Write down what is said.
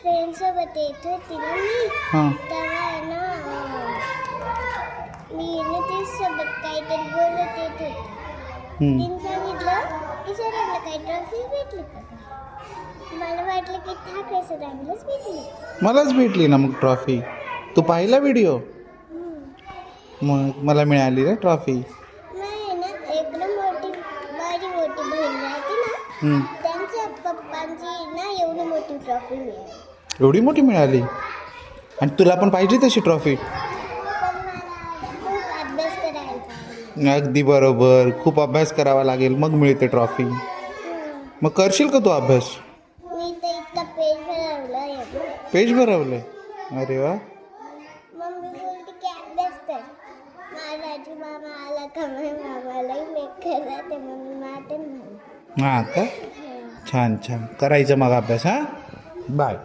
फ्रेंड्ससोबत येत होती ना मी, हां तेव्हा आहे ना मी ना सोबत काहीतरी बोलत येत होते. तिने सांगितलं की सरांना काही ट्रॉफी भेटली का? मला वाटलं की ठाकरे सरांनाच भेटली. मलाच भेटली ना मग ट्रॉफी. तू पाहिला व्हिडिओ? मग मला मिळाली रे ट्रॉफी. नाही ना, एकदम माझी मोठी बहीण राहते ना, त्यांच्या पप्पांची ना एवढी मोठी ट्रॉफी मिळाली. एवढी मोठी मिळाली? आणि तुला पण पाहिजे तशी ट्रॉफी? पण मला खूप अभ्यास करायला पाहिजे. अगदी बरोबर. खूप अभ्यास करावा लागेल मग मिळते ट्रॉफी. मग करशील का तू अभ्यास? मी तर इतका पेज भरवलं आहे. पेज भरवलंय? अरे वा. मम्मी बोलते की अभ्यास कर. माझा मामा आला का मामालाही मेक करते, मम्मी मारते मला. हां का? छान छान करायचं मग अभ्यास. हां बाय.